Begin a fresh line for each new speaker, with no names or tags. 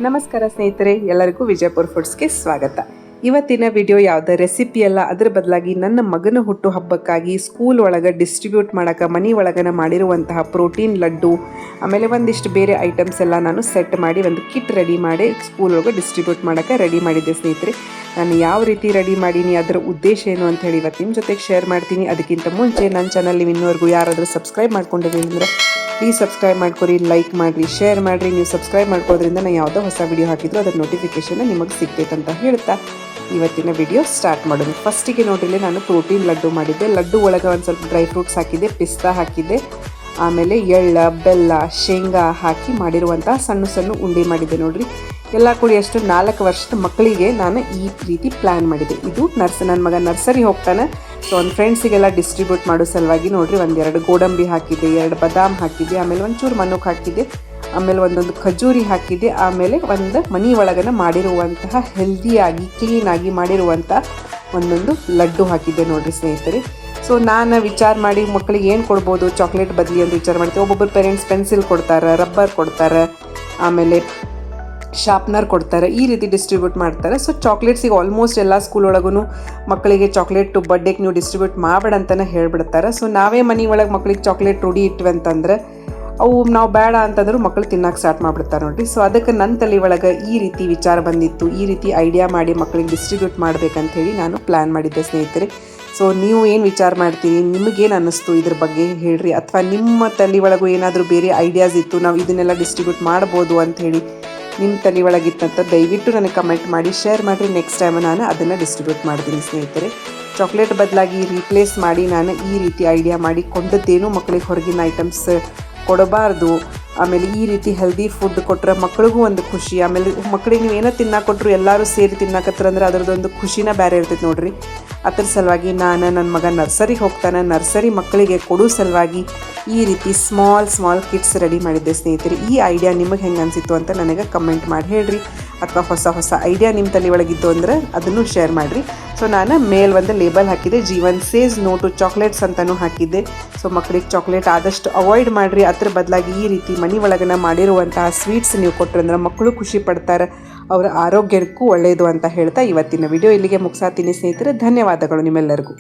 ನಮಸ್ಕಾರ ಸ್ನೇಹಿತರೆ, ಎಲ್ಲರಿಗೂ ವಿಜಯಪುರ ಫುಡ್ಸ್ಗೆ ಸ್ವಾಗತ. ಇವತ್ತಿನ ವಿಡಿಯೋ ಯಾವುದೇ ರೆಸಿಪಿ ಅಲ್ಲ, ಅದರ ಬದಲಾಗಿ ನನ್ನ ಮಗನ ಹುಟ್ಟು ಹಬ್ಬಕ್ಕಾಗಿ ಸ್ಕೂಲ್ ಒಳಗೆ ಡಿಸ್ಟ್ರಿಬ್ಯೂಟ್ ಮಾಡೋಕೆ ಮನೆ ಒಳಗನ ಮಾಡಿರುವಂತಹ ಪ್ರೋಟೀನ್ ಲಡ್ಡು, ಆಮೇಲೆ ಒಂದಿಷ್ಟು ಬೇರೆ ಐಟಮ್ಸ್ ಎಲ್ಲ ನಾನು ಸೆಟ್ ಮಾಡಿ ಒಂದು ಕಿಟ್ ರೆಡಿ ಮಾಡಿ ಸ್ಕೂಲ್ ಒಳಗೆ ಡಿಸ್ಟ್ರಿಬ್ಯೂಟ್ ಮಾಡೋಕೆ ರೆಡಿ ಮಾಡಿದ್ದೆ ಸ್ನೇಹಿತರೆ. ನಾನು ಯಾವ ರೀತಿ ರೆಡಿ ಮಾಡೀನಿ, ಅದರ ಉದ್ದೇಶ ಏನು ಅಂತ ಹೇಳಿ ಇವತ್ತು ನಿಮ್ಮ ಜೊತೆಗೆ ಶೇರ್ ಮಾಡ್ತೀನಿ. ಅದಕ್ಕಿಂತ ಮುಂಚೆ ನನ್ನ ಚಾನಲ್ ನೀವು ಇನ್ನೂವರೆಗೂ ಯಾರಾದರೂ ಸಬ್ಸ್ಕ್ರೈಬ್ ಮಾಡ್ಕೊಂಡಿದ್ದೀರಿ ಅಂದರೆ ಪ್ಲೀಸ್ ಸಬ್ಸ್ಕ್ರೈಬ್ ಮಾಡ್ಕೊರಿ, ಲೈಕ್ ಮಾಡಿರಿ, ಶೇರ್ ಮಾಡಿರಿ. ನೀವು ಸಬ್ಸ್ಕ್ರೈಬ್ ಮಾಡ್ಕೋದ್ರಿಂದ ನಾನು ಯಾವುದೋ ಹೊಸ ವಿಡಿಯೋ ಹಾಕಿದ್ರು ಅದರ ನೋಟಿಫಿಕೇಷನ್ ನಿಮಗೆ ಸಿಗ್ತೈತೆ ಅಂತ ಹೇಳ್ತಾ ಇವತ್ತಿನ ವಿಡಿಯೋ ಸ್ಟಾರ್ಟ್ ಮಾಡೋದು. ಫಸ್ಟಿಗೆ ನೋಡಿಲಿ ನಾನು ಪ್ರೋಟೀನ್ ಲಡ್ಡು ಮಾಡಿದ್ದೆ. ಲಡ್ಡು ಒಳಗೆ ಒಂದು ಸ್ವಲ್ಪ ಡ್ರೈ ಫ್ರೂಟ್ಸ್ ಹಾಕಿದ್ದೆ, ಪಿಸ್ತಾ ಹಾಕಿದ್ದೆ, ಆಮೇಲೆ ಎಳ್ಳ, ಬೆಲ್ಲ, ಶೇಂಗಾ ಹಾಕಿ ಮಾಡಿರುವಂಥ ಸಣ್ಣ ಸಣ್ಣ ಉಂಡೆ ಮಾಡಿದ್ದೆ. ನೋಡಿರಿ, ಎಲ್ಲ ಕೂಡಿ ಅಷ್ಟು 4 ವರ್ಷದ ಮಕ್ಕಳಿಗೆ ನಾನು ಈ ರೀತಿ ಪ್ಲ್ಯಾನ್ ಮಾಡಿದ್ದೆ. ಇದು ನನ್ನ ಮಗ ನರ್ಸರಿ ಹೋಗ್ತಾನೆ, ಸೊ ಒಂದು ಫ್ರೆಂಡ್ಸಿಗೆಲ್ಲ ಡಿಸ್ಟ್ರಿಬ್ಯೂಟ್ ಮಾಡೋ ಸಲುವಾಗಿ ನೋಡಿರಿ ಒಂದೆರಡು ಗೋಡಂಬಿ ಹಾಕಿದ್ದೆ, 2 ಬಾದಾಮ್ ಹಾಕಿದ್ದೆ, ಆಮೇಲೆ ಒಂಚೂರು ಮನುಕ್ ಹಾಕಿದ್ದೆ, ಆಮೇಲೆ ಒಂದೊಂದು ಖಜೂರಿ ಹಾಕಿದ್ದೆ, ಆಮೇಲೆ ಒಂದು ಮನೆ ಒಳಗನ ಮಾಡಿರುವಂತಹ ಹೆಲ್ದಿಯಾಗಿ ಕ್ಲೀನಾಗಿ ಮಾಡಿರುವಂಥ ಒಂದೊಂದು ಲಡ್ಡು ಹಾಕಿದ್ದೆ ನೋಡಿರಿ ಸ್ನೇಹಿತರೆ. ಸೊ ನಾನು ವಿಚಾರ ಮಾಡಿ ಮಕ್ಕಳಿಗೆ ಏನು ಕೊಡ್ಬೋದು ಚಾಕ್ಲೇಟ್ ಬದಲಿ ಅಂತ ವಿಚಾರ ಮಾಡ್ತೀವಿ. ಒಬ್ಬೊಬ್ಬರು ಪೇರೆಂಟ್ಸ್ ಪೆನ್ಸಿಲ್ ಕೊಡ್ತಾರೆ, ರಬ್ಬರ್ ಕೊಡ್ತಾರೆ, ಆಮೇಲೆ ಶಾರ್ಪ್ನರ್ ಕೊಡ್ತಾರೆ, ಈ ರೀತಿ ಡಿಸ್ಟ್ರಿಬ್ಯೂಟ್ ಮಾಡ್ತಾರೆ. ಸೊ ಚಾಕ್ಲೇಟ್ಸಿಗೆ ಆಲ್ಮೋಸ್ಟ್ ಎಲ್ಲ ಸ್ಕೂಲ್ ಒಳಗೂ ಮಕ್ಕಳಿಗೆ ಚಾಕ್ಲೇಟು ಬರ್ಡೇಗೆ ನೀವು ಡಿಸ್ಟ್ರಿಬ್ಯೂಟ್ ಮಾಡಬೇಡ ಅಂತಲೇ ಹೇಳ್ಬಿಡ್ತಾರೆ. ಸೊ ನಾವೇ ಮನೆ ಒಳಗೆ ಮಕ್ಕಳಿಗೆ ಚಾಕ್ಲೇಟ್ ರೂಢಿ ಇಟ್ವಿ ಅಂತಂದ್ರೆ ಅವು ನಾವು ಬೇಡ ಅಂತಂದ್ರೂ ಮಕ್ಕಳು ತಿನ್ನೋಕೆ ಸ್ಟಾರ್ಟ್ ಮಾಡಿಬಿಡ್ತಾರೆ ನೋಡಿರಿ. ಸೊ ಅದಕ್ಕೆ ನನ್ನ ತಲೆ ಒಳಗೆ ಈ ರೀತಿ ವಿಚಾರ ಬಂದಿತ್ತು, ಈ ರೀತಿ ಐಡಿಯಾ ಮಾಡಿ ಮಕ್ಕಳಿಗೆ ಡಿಸ್ಟ್ರಿಬ್ಯೂಟ್ ಮಾಡಬೇಕಂಥೇಳಿ ನಾನು ಪ್ಲ್ಯಾನ್ ಮಾಡಿದ್ದೆ ಸ್ನೇಹಿತರೆ. ಸೊ ನೀವು ಏನು ವಿಚಾರ ಮಾಡ್ತೀರಿ, ನಿಮಗೇನು ಅನ್ನಿಸ್ತು ಇದ್ರ ಬಗ್ಗೆ ಹೇಳ್ರಿ, ಅಥವಾ ನಿಮ್ಮ ತಲೆ ಒಳಗೂ ಏನಾದರೂ ಬೇರೆ ಐಡಿಯಾಸ್ ಇತ್ತು, ನಾವು ಇದನ್ನೆಲ್ಲ ಡಿಸ್ಟ್ರಿಬ್ಯೂಟ್ ಮಾಡ್ಬೋದು ಅಂಥೇಳಿ ನಿಮ್ಮ ತಲೆ ಒಳಗಿತ್ತಂತ ದಯವಿಟ್ಟು ನನಗೆ ಕಮೆಂಟ್ ಮಾಡಿ ಶೇರ್ ಮಾಡಿರಿ. ನೆಕ್ಸ್ಟ್ ಟೈಮ್ ನಾನು ಅದನ್ನು ಡಿಸ್ಟ್ರಿಬ್ಯೂಟ್ ಮಾಡ್ತೀನಿ ಸ್ನೇಹಿತರೆ. ಚಾಕ್ಲೇಟ್ ಬದಲಾಗಿ ರೀಪ್ಲೇಸ್ ಮಾಡಿ ನಾನು ಈ ರೀತಿ ಐಡಿಯಾ ಮಾಡಿ ಕೊಂಡದ್ದೇನು ಮಕ್ಕಳಿಗೆ ಹೊರಗಿನ ಐಟಮ್ಸ್ ಕೊಡಬಾರ್ದು. ಆಮೇಲೆ ಈ ರೀತಿ ಹೆಲ್ದಿ ಫುಡ್ ಕೊಟ್ಟರೆ ಮಕ್ಕಳಿಗೂ ಒಂದು ಖುಷಿ. ಆಮೇಲೆ ಮಕ್ಕಳಿಗೆ ನೀವು ಏನೋ ತಿನ್ನಕ್ಕೆ ಕೊಟ್ಟರು ಎಲ್ಲರೂ ಸೇರಿ ತಿನ್ನಕತ್ತರಂದ್ರೆ ಅದರದ್ದೊಂದು ಖುಷಿನ ಬೇರೆ ಇರ್ತೈತೆ ನೋಡಿರಿ. ಅದ್ರ ಸಲುವಾಗಿ ನಾನು ನನ್ನ ಮಗ ನರ್ಸರಿಗೆ ಹೋಗ್ತಾನೆ, ನರ್ಸರಿ ಮಕ್ಕಳಿಗೆ ಕೊಡೋ ಸಲುವಾಗಿ ಈ ರೀತಿ ಸ್ಮಾಲ್ ಕಿಟ್ಸ್ ರೆಡಿ ಮಾಡಿದ್ದೆ ಸ್ನೇಹಿತರೆ. ಈ ಐಡಿಯಾ ನಿಮಗೆ ಹೆಂಗೆ ಅನಿಸಿತ್ತು ಅಂತ ನನಗೆ ಕಮೆಂಟ್ ಮಾಡಿ ಹೇಳ್ರಿ, ಅಥವಾ ಹೊಸ ಐಡಿಯಾ ನಿಮ್ಮ ತಲೆ ಒಳಗಿದ್ದು ಅಂದರೆ ಅದನ್ನು ಶೇರ್ ಮಾಡಿರಿ. ಸೊ ನಾನು ಮೇಲೆ ಒಂದು ಲೇಬಲ್ ಹಾಕಿದ್ದೆ, Jeevan says no to chocolates ಅಂತಲೂ ಹಾಕಿದ್ದೆ. ಸೊ ಮಕ್ಕಳಿಗೆ ಚಾಕ್ಲೇಟ್ ಆದಷ್ಟು ಅವಾಯ್ಡ್ ಮಾಡಿರಿ. ಅದ್ರ ಬದಲಾಗಿ ಈ ರೀತಿ ಮನೆ ಒಳಗನ ಮಾಡಿರುವಂತಹ ಸ್ವೀಟ್ಸ್ ನೀವು ಕೊಟ್ಟರಂದ್ರೆ ಮಕ್ಕಳು ಖುಷಿ ಪಡ್ತಾರೆ, ಅವರ ಆರೋಗ್ಯಕ್ಕೂ ಒಳ್ಳೆಯದು ಅಂತ ಹೇಳ್ತಾ ಇವತ್ತಿನ ವಿಡಿಯೋ ಇಲ್ಲಿಗೆ ಮುಗಿಸಾತೀನಿ ಸ್ನೇಹಿತರೆ. ಧನ್ಯವಾದಗಳು ನಿಮ್ಮೆಲ್ಲರಿಗೂ.